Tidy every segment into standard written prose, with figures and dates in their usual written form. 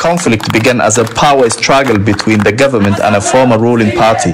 conflict began as a power struggle between the government and a former ruling party.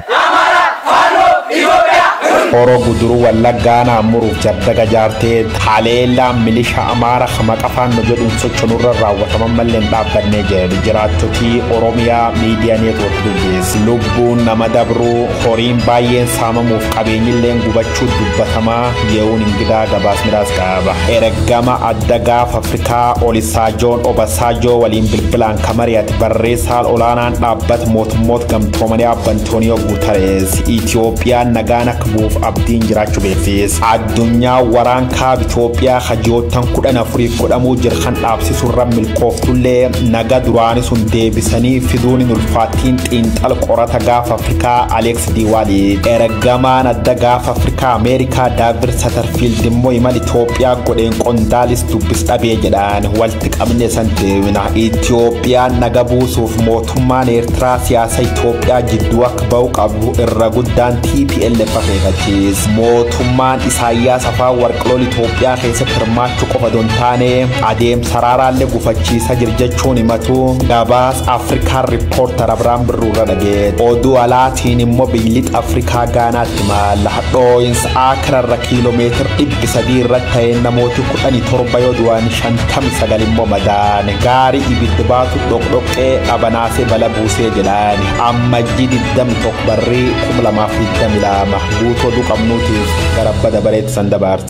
Oro guduru wallagana muru jaddaga jaarte haleela milisha amara khamaqafan nojodun sochonurra rawataman mallen dabbanne jeed jiraatoti Oromia Media Network dubes lubbun namadabru horin bayen samamuf qabenyillen gubachu dubbatama yeun ingida gabas miras qaba ergama addaga Afrika Olisajon Obasajo walin bilbilan kamariyat barresal olanan dabbat mot gamtomani Antonio Guterres Ethiopia nagana kbuf abdin jirachu befis adunya waran ka Ethiopia khajotan kudana furi kudamu jirkhan dabsi surram milkof tulle naga durani sun debisani fiduni nulfatin tintal qorata gaf Afrika Alex Diwali ergama nadda gaf Afrika America David Satterfield moy mal Ethiopia goden qondalis dubis dabe jedan waltik amne sante wina Ethiopia naga busuf motumman Ertra siyasa Ethiopia jidduak bawq abu irraguddan TPLF fakegati motumman Isaias afa warqlol Ethiopia khaysa firmachu qofadon tane adem sarara le gufachi sajirjachoni matu gabas Africa reporter Abraham Brura dage odu alatin mobilit Africa Ghana timal haddo ins akra kilometer ibisadi ratay namotu kudani torbayo duwan shantam sagalim momadan gari ibidbatu dokdoke abanase balabuse jedani amma jidid dam tokbarri kumla mafi damila mahbuto du qamnuti garabada baret sandabart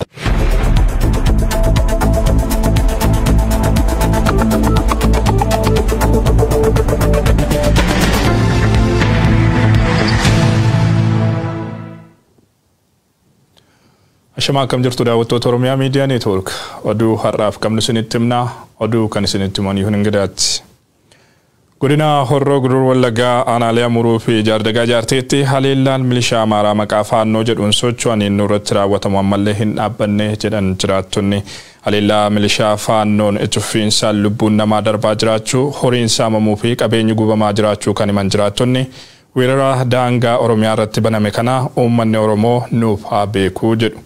Shama kam jirtu daawwattoota Oromiyaa Media Network oduu har'aaf qabnu isinitti himna oduu kan isinitti himan yuun ingadaatti. Godina Horroo Guduruu Wallaggaa aanaalee Amuruu fi Jaardagaa Jaarteetti haleellaan milishaa Amaaraa maqaa faannoo jedhuun socho'aniin irratti raawwatamu ammallee hin dhaabbanne jedhan jiraattonni. Haleellaa milishaa faannoon itti fufiinsaan lubbuun namaa darbaa jiraachuu horiin saamamuu fi qabeenyi gubamaa jiraachuu kan himan jiraattonni weerara daangaa Oromiyaa irratti baname kana uummanni Oromoo nuuf haa beekuu jedhu.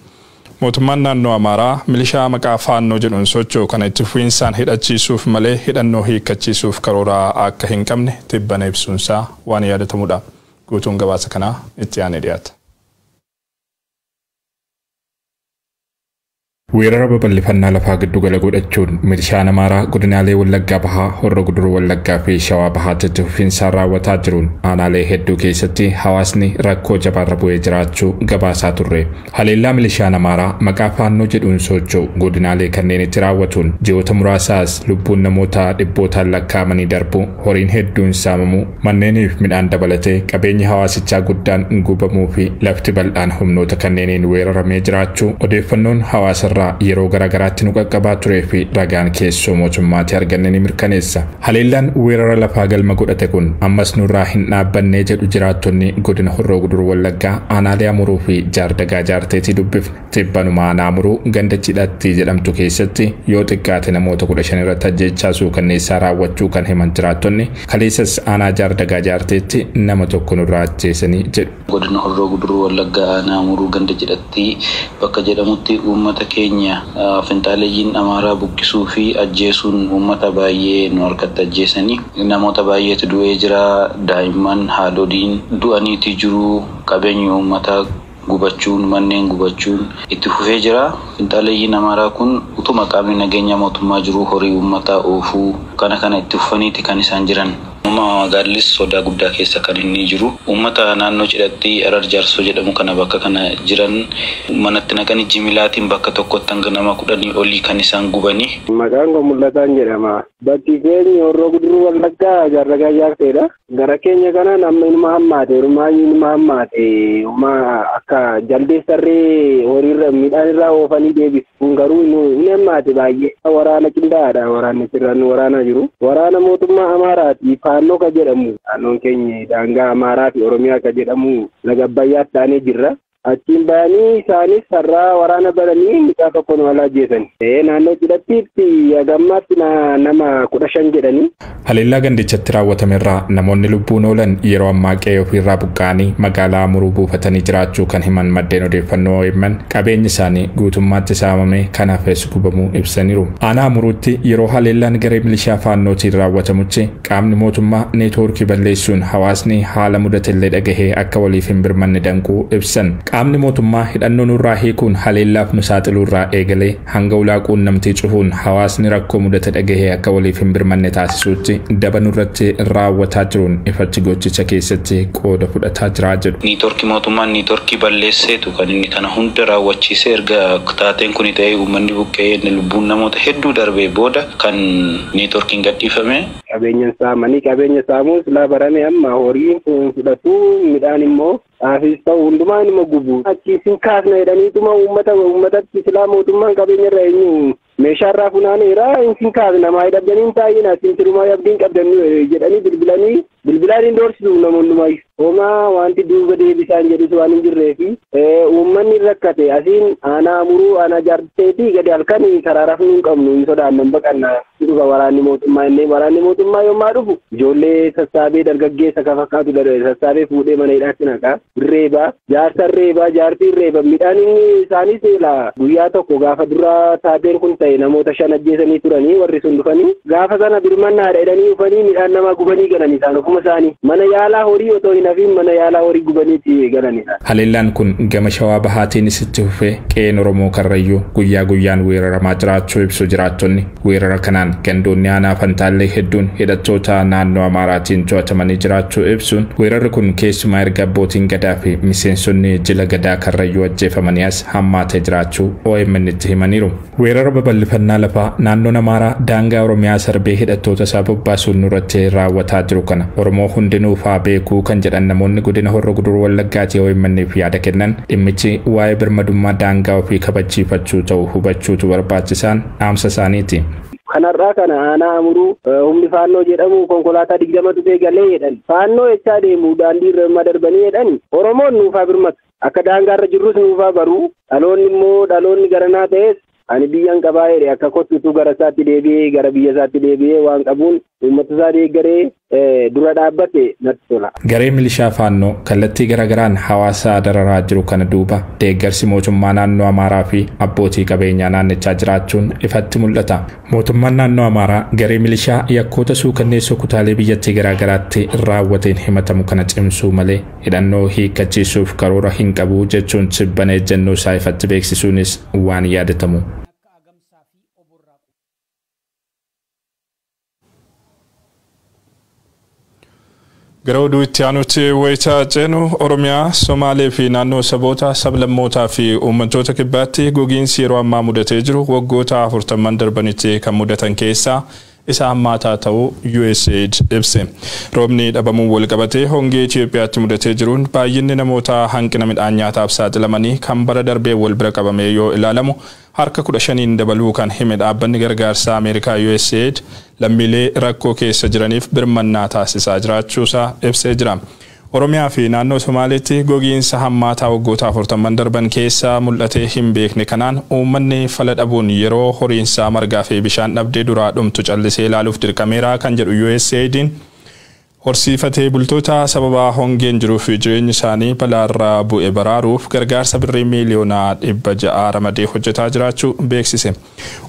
Mootummaan naannoo Amaaraa milishaa maqaa faannoo jedhuun socho'u kana itti fufiinsaan hidhachiisuuf malee hidhannoo hiikkachiisuuf karooraa akka hin qabne tibbana ibsuunsaa waan yaadatamudha. Guutuun gabaasa kanaa itti aanee dhiyaata. Weerara babal'ifannaa lafaa giddu gala godhachuun milishaan Amaaraa godinaalee Wallaggaa Bahaa, Horroo Guduruu Wallaggaa fi Shawaa Bahaatti itti fufiinsaan raawwataa jiruun aanaalee hedduu keessatti hawaasni rakkoo jabaarra bu'ee jiraachuu gabaasaa turre. Haleellaa milishaan Amaaraa maqaa faannoo jedhuun socho'u godinaalee kanneen itti raawwatuun ji'oota muraasaas lubbuun namoota dhibbootaan lakkaa'amanii darbu, horiin hedduun saamamuu, manneeniif midhaan dabalatee qabeenyi hawaasichaa guddaan gubamuu fi lafti bal'aan humnoota kanneeniin weeraramee jiraachuu odeeffannoon hawaasarraa yeroo garagaraatti nu qaqqabaa turee fi ragaan keessoo mootummaatti arganne ni mirkaneessa. Haleellaan weerara lafaa galma godhate kun ammas nurraa hin dhaabbannee jedhu jiraattonni godina Horroo Guduruu Wallaggaa aanaalee Amuruu fi Jaardagaa Jaarteetti dubbifne. Tibbanuma aanaa Amuruu ganda Cidhatti jedhamtu keessatti yoo xiqqaate namoota 15 irratti ajjeechaasuu kanneessaa raawwachuu kan himan jiraattonni kaleessas aanaa Jaardagaa Jaarteetti nama tokko nurraa ajjeesanii jedhu. Godina Horroo Guduruu Wallaggaa aanaa Amuruu ganda Cidhatti bakka jedhamutti uummata keenya finxaaleeyyiin Amaaraa buqqisuu fi ajjeesuun uummata baay'ee nu harkatti ajjeesanii namoota baay'eetu du'ee jira. Daa'imman haadholiin du'aniiti jiru. Qabeenyi uummata gubachuun manneen gubachuun itti fufee jira. Finxaaleeyyiin Amaaraa kun utuma qaamni nageenya mootummaa jiru horii uummataa oofuu kana itti fufaniiti kan isaan jiran. Magaalis sodaa guddaa keessa kan inni jiru. Uummata naannoo Cidhatti Arar Jaarsoo jedhamu kana bakka kana jiran manatti naqanii jimilaatiin bakka tokkotti hanga nama 10 olii kan isaan gubanii. Maqaan koo Mul'ataan jedhama. Bakki keenya Horroo Guduruu Wallaggaa Jaardagaa Jaarteedha. Gara keenya kana nama ilma hammaate akka jaldeessarree horiirra midhaan irraa oofanii deebisu. Kun garuu hin hammaate baay'ee. Waraana qindaa'aadha waraanni sirraan waraanaa jiru. Waraana mootummaa Amaaraati. Faannoo ka jedhamu naannoon keenya daangaa Amaaraa fi Oromiyaa ka jedhamu laga Abbayyaatti taanee jirra. Achiin baanii isaanis sarraa waraana baranii mucaa tokkoon wal ajjeesan. Naannoo Cidhattiitti gammaatti nama 15 jedhanii. Haleellaa gandichatti raawwatamerraa namoonni lubbuun oolan yeroo ammaa qe'ee ofirraa buqqa'anii magaalaa Amuruu buufatanii jiraachuu kan himan maddeen odeeffannoo OMN qabeenyi isaanii guutummaatti saamamee kanaafis gubamuu ibsaniiru. Aanaa Amuruutti yeroo haleellaan garee milishaa faannootiin raawwatamutti qaamni mootummaa neetwoorkii balleessuun hawaasni haala mudatellee dhagahee akka waliif hin birmanne danquu ibsan. Qaamni mootummaa hidhannoo nurraa hiikuun haleellaaf nu saaxiluurraa eegalee hanga ulaa quunnamtii cufuun hawaasni rakkoo mudate dhagahee akka waliif hin birmanne taasisuutti dabanurratti raawwataa jiruun ifatti gochicha keessatti qooda fudhataa jira jedhu. Neetwoorkii mootummaan neetwoorkii balleesseetu kan inni kana hunda raawwachiisee erga taateen kun ta'ee uummanni buqqa'ee lubbuun namoota hedduu darbee booda kan neetwoorkiin gadhiifame. Qabeenya saamanii qabeenya saamuus laa barame amma horiin fudhatu midhaan immoo Afis ta'u hundumaan immoo gubu. Achiisin kaasna jedhaniituma uummatatti silaa mootummaan qabeenya irraa eenyu meeshaarraa funaaneera isin kaasna maa hidhabdaniin taa'ina isin tirumaa abdiin qabdan jedhanii bilbilaan hin doorsisu namoonni homaa wanti duuba deebisaan jedhu waan hin jirree fi uummanni rakkate asiin aanaa Amuruu aanaa jaarteetii gadi halkan karaa rafuu hin qabnu hin sodaannan baqanna dhufa waraanni mootummaa yommaa dhufu ijoollee sassaabee dargaggeessa ka fakkaatu sassaabee fuudhee mana hidhaatti naqaa reeba jaarsa reeba jaartiin reeba midhaan isaanii seela guyyaa tokko gaafa dura taateen kun ta'e namoota 5 ajjeesanii turanii warri sun dhufanii gaafa sana birmannaadha jedhanii dhufanii midhaan namaa gubanii galanii isaan ofuma isaanii mana yaalaa horii otoo hin hafiin mana yaalaa horii gubaniitti galanidha. Haleellaan kun gama Shawaa Bahaatiin isitti fufee qe'een Oromoo Karrayyuu guyyaa guyyaan weeraramaa jiraachuu ibsu jiraattonni weerara kanaan gandoonni aanaa Fantaallee hedduun hidhattoota naannoo Amaaraatiin to'atamanii jiraachuu ibsuun weerarri kun keessumaa erga abbootiin gadaa fi miseensonni jila gadaa Karrayyuu ajjeefamanii as hammaatee jiraachuu OMN itti himaniiru. Weerara babal'ifannaa lafaa naannoon Amaaraa daangaa Oromiyaa sarbee hidhattoota isaa bobbaasuun nurratti raawwataa jiru kana Oromoo hundinuu faa beekuu kan jedhan namoonni godina Horroo Guduruu Wallaggaatii OMN'f yaada kennan dhimmichi waa'ee birmadummaa daangaa ofii kabachiifachuu ta'uu hubachuutu barbaachisaan dhaamsa isaaniiti. Kanarraa kana aanaa Amuruu humni faannoo jedhamu konkolaataa 20 dhufee galee jedhan faannoo jechaa deemu daandii irra darbanii jedhan Oromoon nuufaa birmatu akka daangaarra jirrus nuufaa baruu dhaloonni garanaa ta'es ani biyyan qabaa jedhe akka kottutu gara isaatti deebi'ee gara biyya isaatti deebi'ee waan qabuun uummata isaa deeggaree dura dhaabbate natti tola. Garee milishaa faannoo kallattii garagaraan hawaasa dararaa jiru kana duuba deeggarsi mootummaa naannoo Amaaraa fi abbootii qabeenyaa naannichaa jiraachuun ifatti mul'ata. Mootummaan naannoo Amaaraa garee milishaa yakkoota suukanneessoo kutaalee biyyattii garagaraatti raawwateen himatamu kana cimsuu malee hidhannoo hiikkachiisuuf karoora hin qabu jechuun sibbana ejjennoo isaa ifatti beeksisuunis waan yaadatamu. Gara oduu itti aanutti wayita ceenu Oromiyaa, Somaalee fi naannoo saboota sablammootaa fi uummattoota kibbaatti gogiinsi yeroo ammaa mudatee jiru waggoota 40 darbanitti kan mudatan keessaa isa hammaataa ta'uu USAID ibse. Roobni dhabamuun wal qabatee hongee Itoophiyaatti mudatee jiruun baay'inni namoota hanqina midhaan nyaataaf saaxilamanii kan bara darbee wal bira qabamee yoo ilaalamu harka 15 dabaluu kan hime dhaabbanni gargaarsaa Ameerikaa USAID lammiilee rakkoo keessa jiraniif birmannaa taasisaa jiraachuusaa ibsee jira. Oromiyaa fi naannoo Somaaleetti gogiinsa hammaataa waggoota 40 darban keessa mul'atee hin beekne kanaan uummanni fala dhabuun yeroo horiinsaa margaa fi bishaan dhabdee duraa dhumtu callisee ilaaluuf dirqameera kan jedhu USAID'n horsiifatee bultoota sababa hongeen jiruuf jireenyi isaanii balaarraa bu'e baraaruuf gargaarsa birrii miiliyoona 600 ramadee hojjetaa jiraachuu beeksise.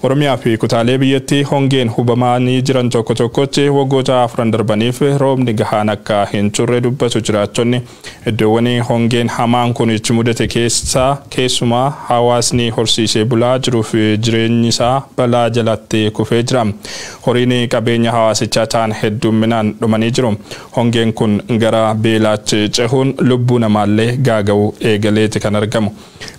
Oromiyaa fi kutaalee biyyattii hongeen hubamanii jiran tokko tokkotti waggoota 4 darbaniif roobni gahaan akka hin turre dubbatu jiraattonni iddoowwan hongeen hamaan kun itti mudate keessumaa hawaasni horsiisee bulaa jiruuf jireenyi isaa balaa jalatti kufee jira. Horiin qabeenya hawaasichaa ta'an hedduminaan dhumanii jiru. Hongeen kun gara beelaatti cehuun lubbuu namaallee gaaga'uu eegaleeti kan argamu.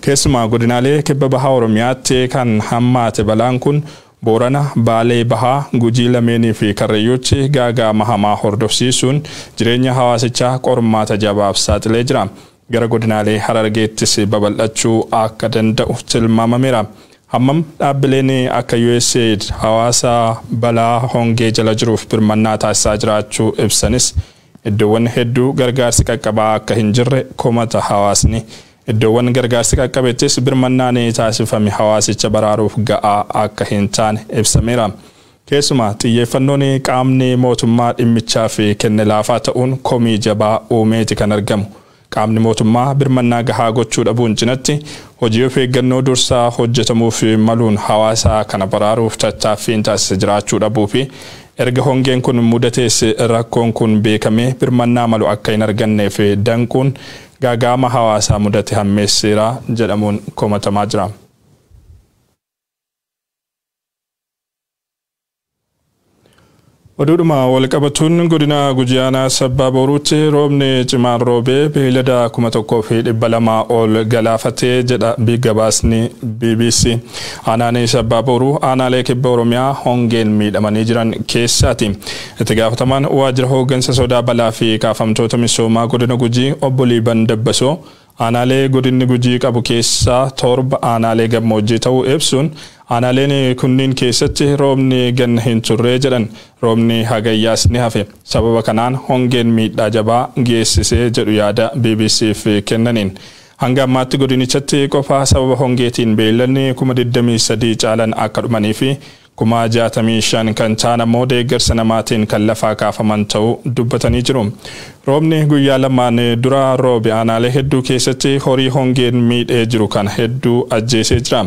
Keessumaa godinaalee kibba bahaa Oromiyaatti kan hammaate balaan kun Boorana, Baalee Bahaa, Gujii lameenii fi Karrayyuutti gaaga'ama hamaa hordofsiisuun jireenya hawaasichaa qormaata jabaaf saaxilee jira. Gara godinaalee Harargeettis babal'achuu akka danda'u tilmaamameera. Hammam dhaabbileen akka USAID hawaasa balaa hongee jala jiruuf birmannaa taasisaa jiraachuu ibsanis iddoowwan hedduu gargaarsi qaqqabaa akka hin jirre komata hawaasni. Iddoowwan gargaarsi qaqqabettis birmannaan taasifame hawaasicha baraaruuf ga'aa akka hin taane ibsameera. Keessumaa xiyyeeffannoon qaamni mootummaa dhimmichaa fi kenne laafaa ta'uun komii jabaa uumeeti kan argamu. Qaamni mootummaa birmannaa gahaa gochuu dhabuun cinatti hojii of eeggannoo dursaa hojjetamuuf maluun hawaasa kana baraaruuf tattaaffiin taasisa jiraachuu dhabuu fi erga hongeen kun mudatees rakkoon kun beekamee birmannaa malu akka hin arganneef danquun gaagama hawaasaa mudate hammeesseera jedhamuun komatamaa jira. Waduudhuma walqabatuun godina Gujiyaanaa Sabbaa Booruutti roobni cimaan roobee beeylada 1,200 ol galaafatee jedha gabaasni BBC. Aanaalee Sabbaa Booruu aanaalee kibba Oromiyaa hongeen miidhamanii jiran keessaati. Itti gaafatamaan waajjira hooggansa sodaa balaa fi kaafamtoota misoomaa godina Gujii obbo Liiban Dabbasoo aanaalee godinni Gujii qabu keessaa 7 aanaalee gammoojjii ta'uu ibsuun aanaaleen kunniin keessatti roobni ganna hin turre jedhan roobni hagayyaas ni hafe sababa kanaan hongeen miidhaa jabaa geessisee jedhu yaada BBCf kennaniin. Hanga ammaatti godinichatti qofaa sababa hongeetiin beeyladni 23 caalan akka dhumanii fi 65 kan ta'an ammoo deeggarsa namaatiin kan lafaa kaafaman ta'uu dubbatanii jiru. Roobni guyyaa lamaan dura roobe aanaalee hedduu keessatti horii hongeen miidhee jiru kan hedduu ajjeesee jira.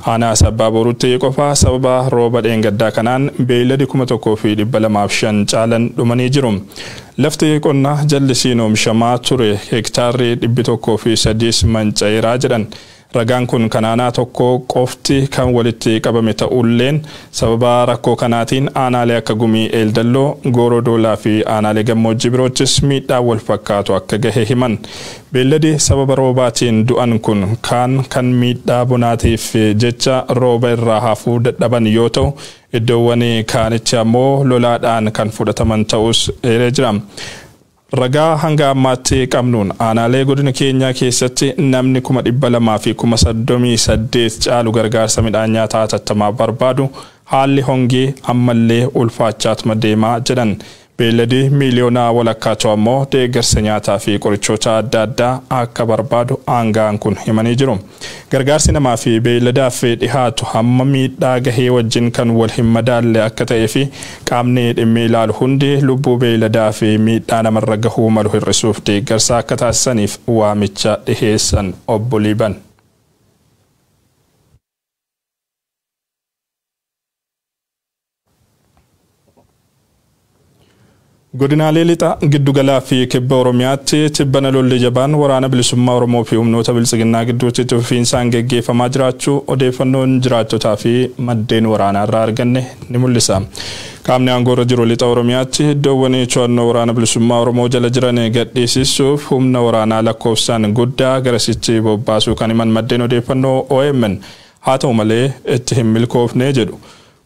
Aanaa Sabbaa Booruutti qofaa sababa rooba dheengaddaa kanaan beeyladi 1,205 caalan dhumanii jiru. Lafti qonnaa jallisiin oomishamaa ture hektaarri 103 manca'eeraa jedhan. Ragaan kun kanaanaa tokko qofti kan walitti qabame ta'ulleen sababa rakkoo kanaatiin aanaalee akka Gumii Eeldalloo, Goorodoolaa fi aanaalee gammoojjii biroottis miidhaa wal fakkaatu akka gahe himan. Beelladi sababa roobaatiin du'an kun kan miidhaa bonaatiif jecha rooba irraa hafuu dadhaban yoo ta'u iddoowwan kaanicha ammoo lolaadhaan kan fudhataman ta'us eeree jira. Ragaa hanga ammaatti qabnuun aanaalee godina keenyaa keessatti namni 200,000 fi 38 caalu gargaarsa midhaan nyaataa hatattamaa barbaadu haalli hongee ammallee ulfaachaatuma deemaa jedhan. Beelladi miiliyoonaa walakkaatu ammoo deeggarsa nyaataa fi qorichoota adda addaa akka barbaadu aangaan kun himanii jiru. Gargaarsi namaa fi beelladaaf dhihaatu hamma miidhaa gahee wajjin kan wal hin madaalle akka ta'ee fi qaamni dhimmi ilaalu hundi lubbuu beelladaa fi miidhaa namarra gahuu malu hir'isuuf deeggarsa akka taasisaniif waamicha dhiheessan obbo Liiban. Godinaalee lixa giddugalaa fi kibba Oromiyaatti tibbana lolli jabaan waraana bilisummaa Oromoo fi humnoota bilisiginnaa gidduutti tufiinsaan geggeeffamaa jiraachuu odeeffannoon jiraattotaa fi maddeen waraanaa irraa arganne ni mul'isa. Qaamni aangoorra jiru lixa Oromiyaatti iddoowwan to'annoo waraana bilisummaa Oromoo jala jiran gadhiisisuuf humna waraanaa lakkoofsaan guddaa garasitti bobbaasuu kan himan maddeen odeeffannoo OMN haa ta'u malee itti hin milkoofne jedhu.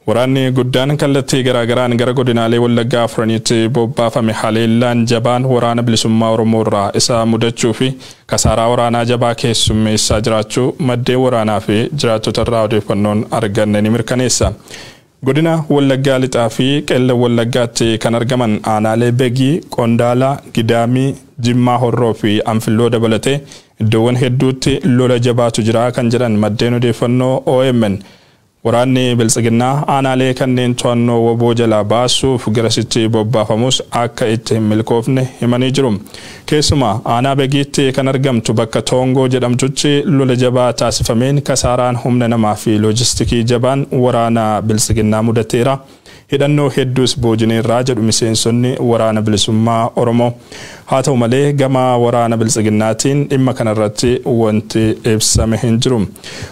Waraanni guddaan kallattii garaagaraan gara godinaalee Wallaggaa afraniitti bobbaafame haleellaan jabaan waraana bilisummaa Oromoo irraa isa mudachuu fi kasaaraa waraanaa jabaa keessummeessaa jiraachuu maddeen waraanaa fi jiraattota irraa odeeffannoon arganne ni mirkaneessa. Godina Wallaggaa lixaa fi qella Wallaggaatti kan argaman aanaalee Begii, Qondaalaa, Gidaamii, Jimmaa Horroo fi Anfilloo dabalatee iddoowwan hedduutti lola jabaatu jira kan jedhan maddeen odeeffannoo OMN. Waraanni bilisiginnaa aanaalee kanneen to'annoo woboo jalaa baasuuf garasitti bobbaafamus akka itti hin milkoofne himanii jiru. Keessumaa aanaa Begiitti kan argamtu bakka Toongoo jedhamtutti lola jabaa taasifameen kasaaraan humna namaa fi loojistikii jabaan waraana bilisiginnaa mudateera. Hidhannoo hedduus boojineerraa jedhu miseensonni waraana bilisummaa Oromoo. Haa ta'u malee gama waraana bilisiginnaatiin dhimma kanarratti wanti ibsame hin jiru.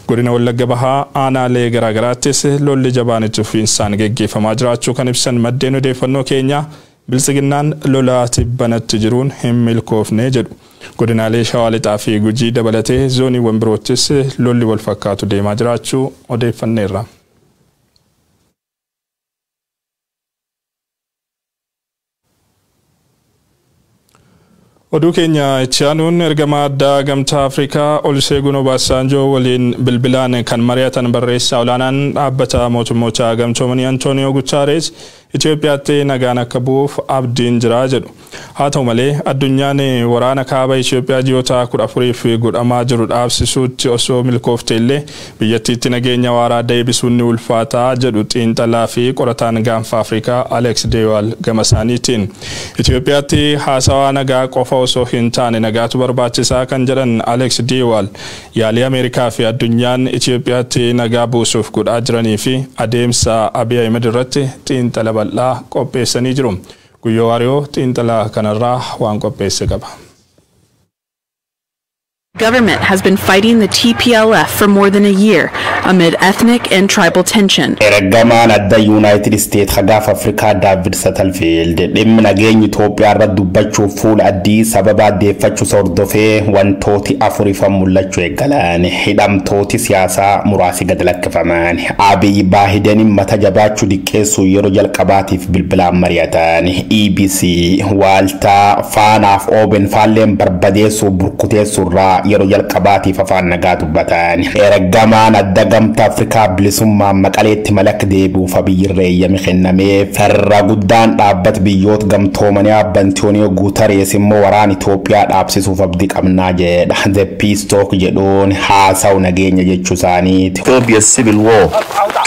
Godina Wallagga Bahaa aanaalee garaagaraattis lolli jabaan itti fufiinsaan geggeeffamaa jiraachuu kan ibsan maddeen odeeffannoo keenya bilisiginnaan lola tibbanatti jiruun hin milkoofne jedhu. Godinaalee Shawaa Lixaa fi Gujii dabalatee zooniiwwan biroottis lolli wal fakkaatu deemaa jiraachuu odeeffanneerra. Oduu keenya ichaanuun ergama addaa gamtaa Afrikaa Olusegun Obasanjoo waliin bilbilaan kan mari'atan barreessaa olaanaan dhaabbata mootummoota gamtoomanii Antonio Guterres Itoophiyaatti nagaan akka bu'uuf abdiin jira jedhu. Haa ta'u malee addunyaan waraana kaaba Itoophiyaa ji'oota 14 godhamaa jiru dhaabsisuutti osoo milkoofte illee biyyattiitti nageenya waaraa deebisuun ni ulfaataa jedhu xiinxalaa fi qorataan gaanfa Afrikaa Alex Deewal gama isaaniitiin. Itoophiyaatti haasawaa nagaa qofa osoo hin taane nagaatu barbaachisaa kan jedhan Alex Deewal yaalii Ameerikaa fi addunyaan Itoophiyaatti nagaa buusuuf godhaa jiranii fi adeemsa Abiy Ahmed irratti xiinxala bal'aa qopheessanii jiru. Guyyoo Waariyoo xiinxala kanarraa waan qopheesse qaba. Government has been fighting the TPLF for more than a year amid ethnic and tribal tension. Ergamaan adda United States hagaaf Afrikaa David Satterfield dhimma nageenya Itoophiyaa irratti dubbachuuf fuula adii sababa addeeffachuu hordofee wantooti afuriifan mul'achuu eegalan hidhamtooti siyaasaa muraasi gad lakkifaman Abiy Baahidaniin mata jabaachuu diqqeessuu yeroo jalqabaatiif bilbilaan mari'atan EBC waaltaa faanaaf OBN faalleen barbadeessuu burkuteessuurraa yeroo jalqabaatiif afaan nagaa dubbatan ergamaan adda gamtaa Afrikaa bilisummaa maqaleetti malak deebi'uuf biyyirree eeyyami kennamee farra guddaan dhaabbat biyyoota gamtoomanii Antonio Guterres immoo waraan Itoophiyaa dhaabsisuuf abdii qabnaa jedha The Peace Talk jedhuun haasawu nageenya jechuu isaaniiti. Ethiopia's civil war,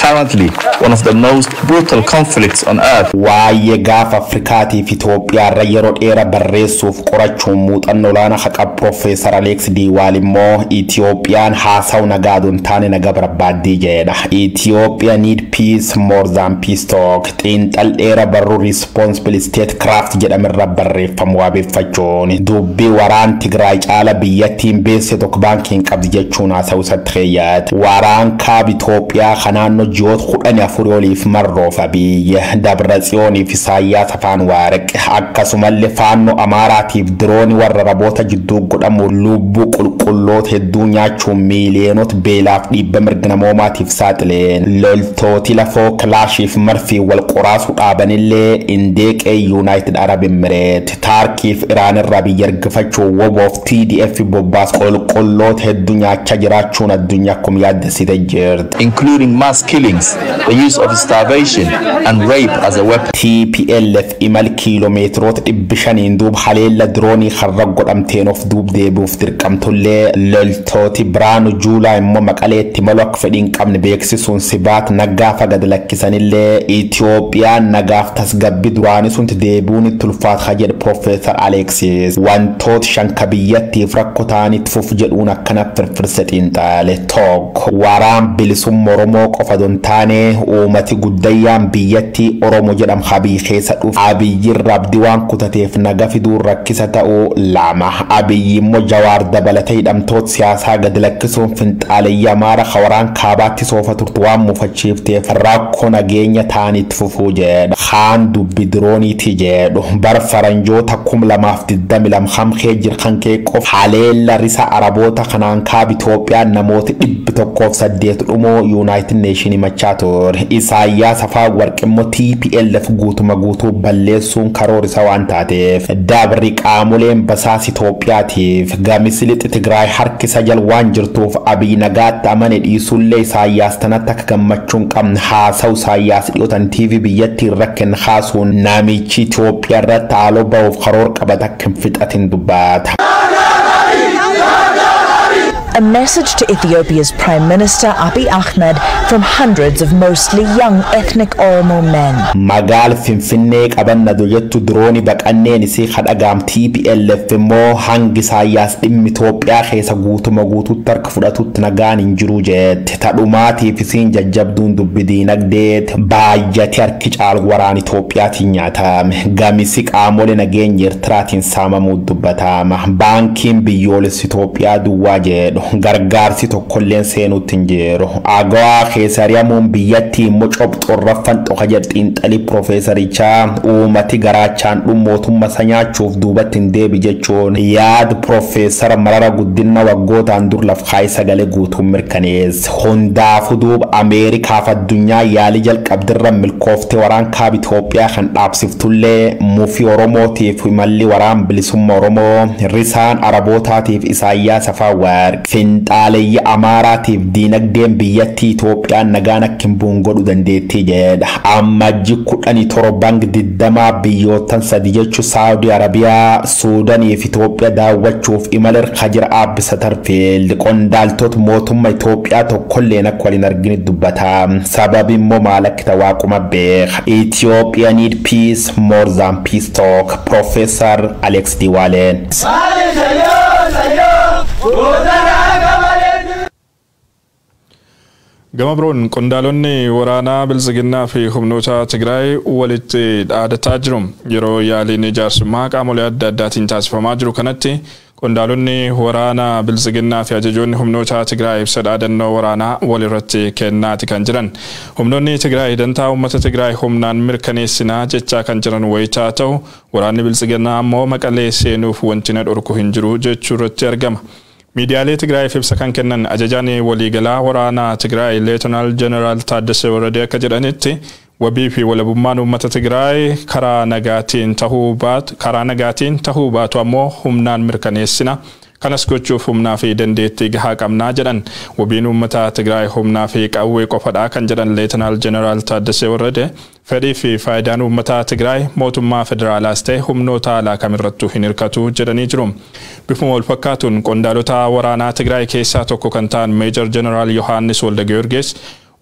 currently one of the most brutal conflicts on earth. Waa'ee gaafa Afrikaatiif Itoophiyaa irra yeroo dheeraa barreessuuf qorachuun muuxannoo olaanaa haqa Profeesar Alex Deewal immoo Itoophiyaan haasawu nagaadun taane naga barbaaddi jedha. Ethiopia need peace more than peace talk. Xiinxal dheeraa barruu responsible statecraft jedhamerra barreeffamu waabeeffachuun dubbii waraan Tigraay caala biyyattiin beesse tokko baankiin qabdi jechuun haasa'u satteeyyaat. Waraan kaab Itoophiyaa kanaannoo ji'oota 14 oliif marroof biyya Dabratsiyooniif Isaayyaas afaan Waaraq akkasumallee faannoo Amaaraatiif dirooni warra raboota jidduu godhamu lubbuu qulqulloota hedduu nyaachuun miiliyoonota beelaaf dhiibba mirga namoomaatiif saaxileen loltooti lafoo kilaashiif marfii wal qoraasuu dhaabanillee indeeqee United Arab Emirates Taarkiif Iraan irraa biyya ergifachuu woboof TDF bobbaas qulqulloota hedduu nyaachaa jiraachuun addunyaa akkuma yaaddessite jirti. Including mass killings, the use of starvation and rape as a weapon. TPLF imal kiiloomeetiroota 500 duub haleella diroonii harra godhamteen of duub deebi'uuf dirqamtullee loltooti Biraanuu Juulaa immoo maqaleetti malu akka fedhiin qabne beeksisuun sibaat nagaafa gad lakkisanillee Itoophiyaan nagaaf tasgabbii duraanii sunti deebi'uun itti ulfaata jedhe Profeesar Alexis wantoota shanka biyyattiif rakkoo ta'anitti fuuf jedhuun akkana firfirse xiinxale tokko waraan bilisummaa Oromoo qofa don taane uummati guddayyaan biyyattii Oromoo jedham Abiy keessa dhuuf Abiyyi rabdi waan kutateef naga fiduu rakkisa ta'uu lama Abiyyi immoo Jawaar dabalatee hidhamtoota siyaasaa gad lakkisuun finxaalayyaa Amaara waraan kaabaatti soofa turtu waan mufachiifteef rakkoo nageenya ta'anitti fufuu jedha haan dubbi dirooniiti jedhu bar faranjoota 2022 hamkee jirkan kee qof haleella risa araboota kanaan kaab Itoophiyaan namoota 108 dhumoo United Nation machaa ture Isaayyaas afaan warqimmoo TPLF guutuma guutuu balleessuun karoorisa waan taateef dabri qaamoleen basaas Itoophiyaatiif gamisilixi Tigraay harkisa jal waan jirtuuf Abiy nagaatti amane dhiisullee Isaayyaas tanatti akka gammachuun qabne haasawu Isaayyaas dhiyootan TV biyyattii rakkeen haasuun namichi Itoophiyaa irratti haaloo ba'uuf karoor qabata akka hin fixatin dubbata. A message to Ethiopia's Prime Minister Abiy Ahmed from hundreds of mostly young ethnic Oromo men. Magal Finfinnee qabanna dojettu drooni baqanneen isii hadhagaam TPLF immoo hangi Isaayyaas dhimmi Itoophiyaa keessa guutuma guutuutti harka fudhatutti nagaan hin jiru jette tadhumaatiif isiin jajjabduun dubbi diinagdeet baay'ati harki caalu waraan Itoophiyaatiin nyaatame gamisi qaamolee nageenya Eertiraatiin saamamuu dubbatama baankiin biyyoolessi Itoophiyaa duwwaa jedhu gargaarsi tokkolleen seenutti hin jiru agawaa keessariyamuun biyyattii immoo cobxorraffan xoqa jedhiin xalii Profeesarichaa uummati garaachaan dhummootumma sanyaachuuf duubatti hin deebi jechuun yaad Profeesar Marara Guddina waggootaan dur laf kaayee sagalee guutuun mirkaneesse hundaafuu duuba Ameerikaaf addunyaa yaalii jalqabdirra milkooftee waraan kaab Itoophiyaa kan dhaabsiftullee mufii Oromootiif imalli waraan bilisummaa Oromoo risaan Arabootaatiif Isaayyaas afaan Waarq finxaalee Amaaraatiif diinagdeen biyyattii Itoophiyaan nagaan akka hin bu'in godhuu dandeettii jedha. Ammajji 17 biyyoottan sadii jechuun Saawudii Arabiyaa, Suudaanii fi Itoophiyaa daawwachuuf imala Hajir Aabbisa Tarfield qondaaltota mootummaa Itoophiyaa tokkolleen akka waliin arginu dubbata. Sababi immoo maal akka ta'e waaquma beeka. Ethiopia need peace more than peace talk. Professor Alex Diwalen. Gama biroon qondaalonni waraanaa Bilisiginnaa fi humnoota Tigraay walitti dhaadataa jiru. Yeroo yaaliin ijaarsummaa qaamolee adda addaatiin taasifamaa jiru kanatti qondaalonni waraanaa Bilisiginnaa fi ajajoonni humnoota Tigraay ibsa dhaadannoo waraanaa walirratti kennaati kan jiran. Humnoonni Tigraay dantaa uummata Tigraay humnaan mirkaneessinaa jechaa kan jiran wayitaa ta'u waraanni Bilisiginnaa ammoo Maqalee seenuuf wanti na dhorku hin jiru jechuu irratti argama. Miidiyaalee Tigraay ibsa kan kennan ajajaan waliigalaa waraanaa Tigraay Leetinaal Jeneraal Taaddasee Waradee akka jedhanitti wabii fi walabummaan uummata Tigraay karaa nagaatiin tahuu baatu ammoo humnaan mirkaneessina. Kanas gochuuf humnaa fi dandeettii gahaa qabnaa jedhan. Wabiin uummata Tigraay humnaa fi qawwee qofadhaa kan jedhan Leetinaal Jeneraal Taaddasee Waradee fedhii fi faayidaan uummata Tigraay mootummaa federaalaas ta'e humnoota alaa kamirrattuu hin hirkatu jedhanii jiru. Bifuma wal fakkaatuun qondaalota waraanaa Tigraay keessaa tokko kan ta'an Meejor Jeneraal Yohaannis Waldagiyoorgis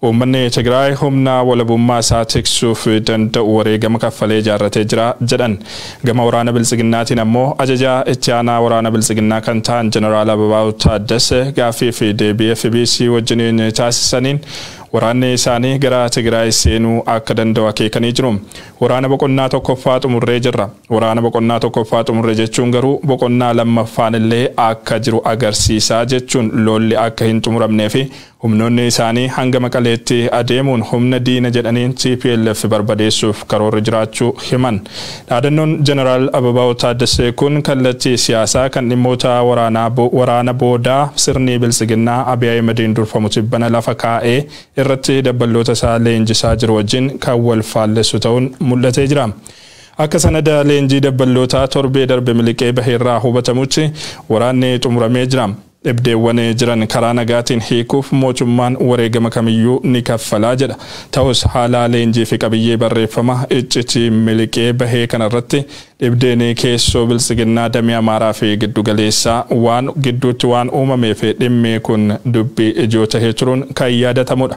uummanni Tigraay humna walabummaa isaa tiksuuf danda'u wareegama kaffalee ijaarratee jira jedhan. Gama waraana Bilisiginnaatiin ammoo ajajaa itti aanaa waraana Bilisiginnaa kan ta'an Jeneraal Ababaw Taaddasee gaaffii fi deebii FBC wajjiniin taasisaniin waraanni isaanii gara Tigraay seenuu akka danda'u akeekanii jiru. Waraana boqonnaa tokkoffaa xumurree jirra. Waraana boqonnaa tokkoffaa xumurree jechuun garuu boqonnaa lammaffaan illee akka jiru agarsiisaa jechuun lolli akka hin xumuramnee fi humnoonni isaanii hanga Maqaleetti adeemuun humna diina jedhaniin TPLF barbadeessuuf karoorri jiraachuu himan. Dhaadannoon Jeneraal Ababaw Taaddasee kun kallattii siyaasaa kan dhimmoota waraana boodaa sirni Bilisiginnaa Abiy Ahmediin durfamu tibbana lafa kaa'ee irratti dabballoota isaa leenjisaa jiru wajjin kan wal faallessu ta'uun mul'atee jira. Akka sanada leenjii dabballootaa torbee darbe miliqee baheerraa hubatamutti waraanni xumuramee jira. Dhibdeewwan jiran karaa nagaatiin hiikuuf mootummaan wareegama kamiyyuu ni kaffalaa jedha. Ta'us haala leenjii fi qabiyyee barreeffama iccitii miliqee bahee kanarratti dhibdeen keessoo Bilisiginnaa damee Amaaraa fi giddugaleessaa waan gidduutti waan uumameef dhimmi kun dubbii ijoo tahee turuun kan yaadatamudha.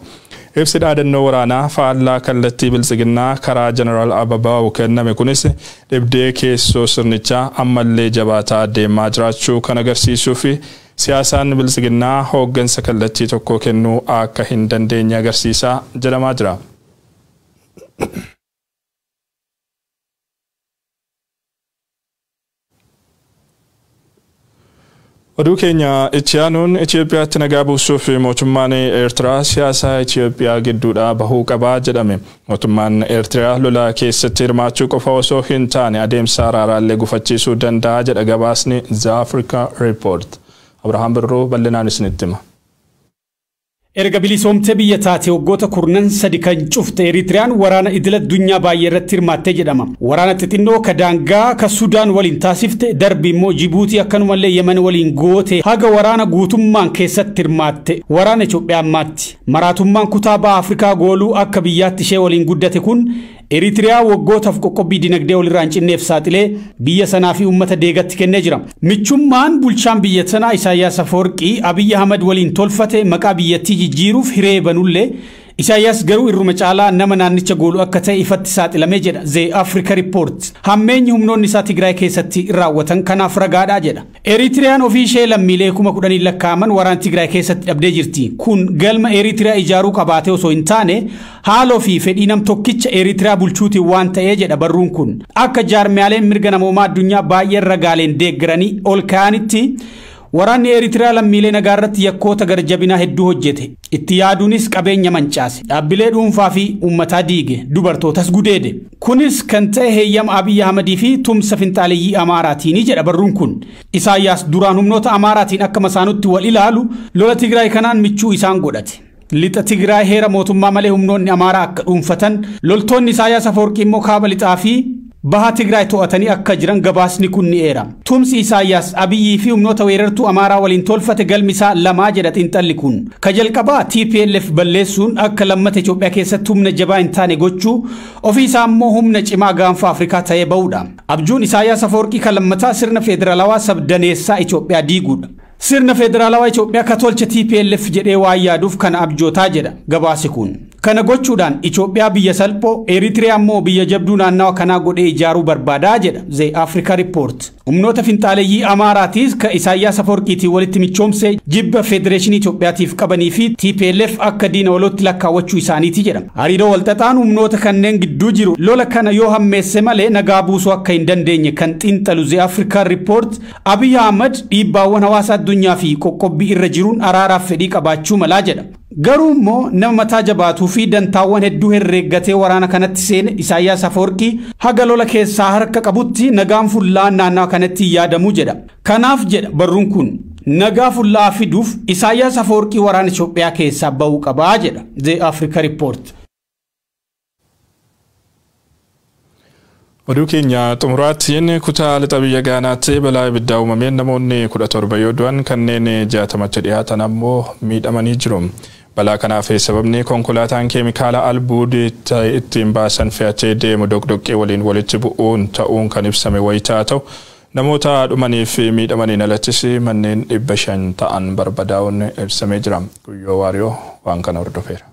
Ibsi dhaadannoo waraanaa faallaa kallattii Bilisiginnaa karaa Jeneraal Ababaw kenname kunis dhibdee keessoo sirnichaa ammallee jabaataa deemaa jiraachuu kan agarsiisuu fi siyaasaan Bilisiginnaa hooggansa kallattii tokko kennuu akka hin dandeenye agarsiisaa jedhamaa jira. Oduu keenya itti aanuun Itoophiyaatti nagaa buusuuf mootummaan Eertiraa siyaasa Itoophiyaa gidduudhaa bahuu qabaa jedhame. Mootummaan Eertiraa lola keessatti hirmaachuu qofa osoo hin taane adeemsa araaraallee gufachiisuu danda'a jedha gabaasni The Africa Report. Abrahaam Birroo bal'inaan isinitti hima. Erga bilisoomtee biyya taate waggoota kurnan sadi kan cufte Eritiriyaan waraana idil addunyaa baay'ee irratti hirmaattee jedhama. Waraana xixinnoo ka daangaa ka Sudaan waliin taasifte darbi immoo Jibuutii akkanumallee Yemen waliin goote haga waraana guutummaan keessatti hirmaatte waraana Itoophiyaa ammaatti. Maraatummaan kutaa baha Afrikaa gooluu akka biyyaatti ishee waliin guddate kun Eritiriyaa waggootaaf qoqqobbii dinagdee walirraan cinneef saaxilee biyya sanaa fi uummata deegatti kennee jira. Michummaan bulchaan biyya sanaa Isaayyaas Afwerqii Abiy Ahmed waliin tolfate maqaa biyyattii jijjiiruuf hiree banullee Isaayyaas garuu irruma caalaa nama naannicha gooluu akka ta'e ifatti saaxilamee jedha The Africa Report. Hammeenyi humnoonni isaa Tigraay keessatti raawwatan kanaaf ragaadhaa jedha. Eritiriyaan ofii ishee lammiilee 10,000 lakkaa'aman waraana Tigraay keessatti dhabdee jirti. Kun galma Eritiriyaa ijaaruu qabaate osoo hin taane haaloo fi fedhii nam tokkicha Eritiriyaa bulchuutiin waan ta'ee jedha barruun kun. Akka jaarmiyaaleen mirga namoomaa addunyaa baay'een ragaaleen deeggaranii ol ka'anitti waraanni Eritiriyaa lammiilee nagaarratti yakkoota garjabinaa hedduu hojjete. Itti yaaduunis qabeenya mancaase. Dhaabbilee dhuunfaa fi uummataa diige. Dubartootas gudeede. Kunis kan ta'e heeyyama Abiy Ahmedii fi tumsa finxaaleeyyii Amaaraatiin jedha barruun kun. Isaayyaas duraan humnoota Amaaraatiin akka masaanutti wal ilaalu lola Tigraay kanaan michuu isaan godhate. Lixa Tigraay heera mootummaa malee humnoonni Amaaraa akka dhuunfatan loltoonni Isaayyaas Afwerqii immoo kaaba lixaa fi baha Tigraay to'atanii akka jiran gabaasni kun ni eera. Tumsi Isaayyaas Abiyyi fi humnoota weerartuu Amaaraa waliin tolfate galmisaa lamaa jedha xiinxalli kun. Ka jalqabaa TPLF balleessuun akka lammata Itoophiyaa keessatti humna jabaa hin taane gochuu ofii isaa immoo humna cimaa gaanfa Afrikaa ta'ee ba'uudha. Abjuun Isaayyaas Afawarqii kan lammataa sirna federaalawaa sabdaneessaa Itoophiyaa diiguudha. Sirna federaalawaa Itoophiyaa ka tolche TPLF jedhee waan yaaduuf kana abjootaa jedha gabaasi kun. Kana gochuudhaan Itoophiyaa biyya salphoo Eritiriyaa immoo biyya jabduu naannawa kanaa godhee ijaaruu barbaadaa jedha The Africa Report. Humnoota finxaaleeyyii Amaaraatiis ka Isaayyaas Afawarqiitii walitti michoomsee jibba Federeeshinii Itoophiyaatiif qabanii fi TPLF akka diina walotti lakkaawwachuu isaaniiti jedha. Hariiroo walxaxaan humnoota kanneen gidduu jiru lola kana yoo hammeesse malee nagaa buusuu akka hin dandeenye kan xiinxalu The Africa Report Abiy Ahmed dhiibbaawwan hawaasa addunyaa fi qoqqobbii irra jiruun araaraaf fedhii qabaachuu malaa jedha. Garuu immoo nama mataa jabaatuu fi dantaawwan hedduu herreeggatee waraana kanatti seene Isaayyaas Afawarqii haga lola keessaa harka qabutti nagaan fullaan naannoo kanatti yaadamuu jedha. Kanaaf jedha barruun kun nagaa fullaa fiduuf Isaayyaas Afawarqii waraana Itoophiyaa keessaa ba'uu qabaa jedha The Africa Report. Oduu keenya xumuraatiin kutaa lixa biyya Gaanaatti balaa ibiddaa uumameen namoonni 17 yoo du'an kanneen 60 dhiyaatan ammoo miidhamanii jiru. Balaa kanaaf sababni konkolaataan keemikaala albuudii ittiin baasan fe'atee deemu dogdoqqee waliin walitti bu'uun ta'uun kan ibsame wayitaa ta'u namoota dhumanii fi miidhamaniin alattis manneen 500 ta'an barbadaa'uun ibsamee jira. Guyyoo Waariyoo waan kana hordofeera.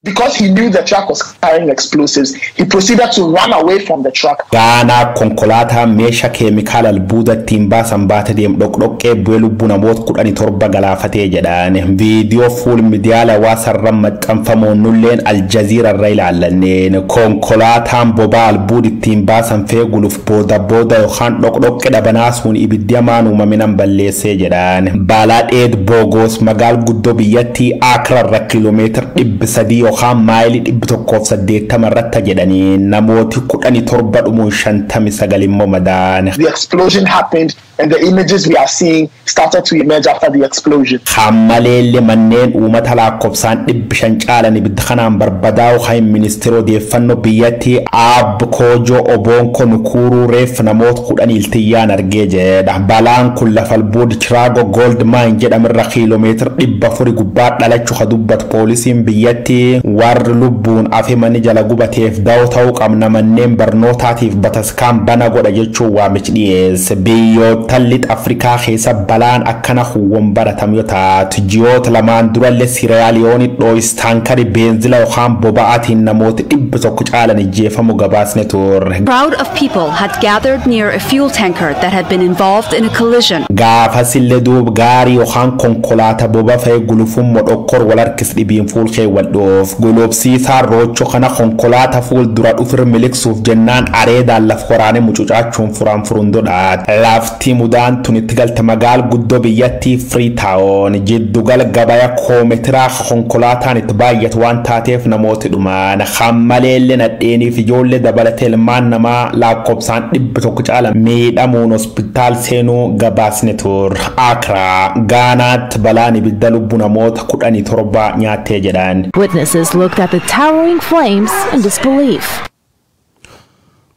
Because he knew the truck was carrying explosives, he proceeded to run away from the truck. Gaana konkolaataa meeshaa keemikaala albuuda ittiin baasan baatee deemu dhoqdhoqqee bu'ee lubbuu namoota 17 galaafatee jedhaan viidiyoo fuul miidiyaa hawaasarra maxxanfamuun nulleen Aljazeera irra ilaallanne konkolaataan bobaa albuuda ittiin baasan feeguluuf booda yookaan dhoqdhoqqee dhabanaasuun ibiddi hamaan uumaminaan balleessee jedhaan balaa dheed Boogos magaal guddoo biyyattii Accra irra kiiloomeetira 300 yookaan maayilii 180 irratti jedhanii namooti 17 dhumuun 59 immoo madaan. The explosion happened and the images we are seeing started to emerge after the explosion. Hammaleelle manneen uummata lakkoofsaan 500 caalan ibidda kanaan barbadaa'u kan ministeera odeeffannoo biyyattii Ab Kojo Obonko Nukuru reef namoota 10 iltiyyaan argee jedha. Balaan kun lafa albuuda Chirago Gold Mine jedhamirra kiiloomeetira 400 gubbaa dhalachuu ka dubbatu poolisiin biyyattii warri lubbuun afimanii jala gubateef daa'oo ta'uu qabna manneen barnootaatiif bataskaan bana godha jechuun waamichi dhiyeesse. Biyyoota lixa Afrikaa keessa balaan akkana huwwan baratamu yoo taatu ji'oota lamaan durallee Siraaliyoon dhooyistaankari beenzila yookaan boba'aatiin namoota 100 caalan ijjeefamu gabaasne turre. Crowd of people had gathered near a fuel tanker that had been involved in a collision. Gaafasille duub gaarii yookaan konkolaataa boba fe'ee gulufuun modhokkor wal harkis dhibiin fuul kee wal dhoof gulubsiisaa rochoo kana konkolaataa fuul dura dhufir miliksuuf jennaan areedaan laf waraanee mucucaachuun furaan furundoodha. Lafti mudaan tunitti galte magaal guddoo biyyattii Freetown jiddugal gabaya koomeetiraa konkolaataan itti baay'atu waan taateef namooti dhumaan hammaleelle nadheeniif ijoollee dabalatee ilmaan namaa lakkoofsaan 100 caalan miidhamuun hospitaal seenuu gabaasne tur. Accra Gaanaatti balaan ibidda lubbuu namoota 17 nyaattee jedhan. Witnesses looked at the towering flames in disbelief.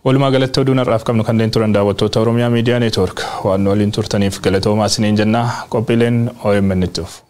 Walumaa galatti oduun har'aaf qabnu kanneen turan daawwattoota Oromiyaa Miidiyaa Neetwoork waan waliin turtaniif galatoomaa isiniin jenna qophiileen OMN itti fufu.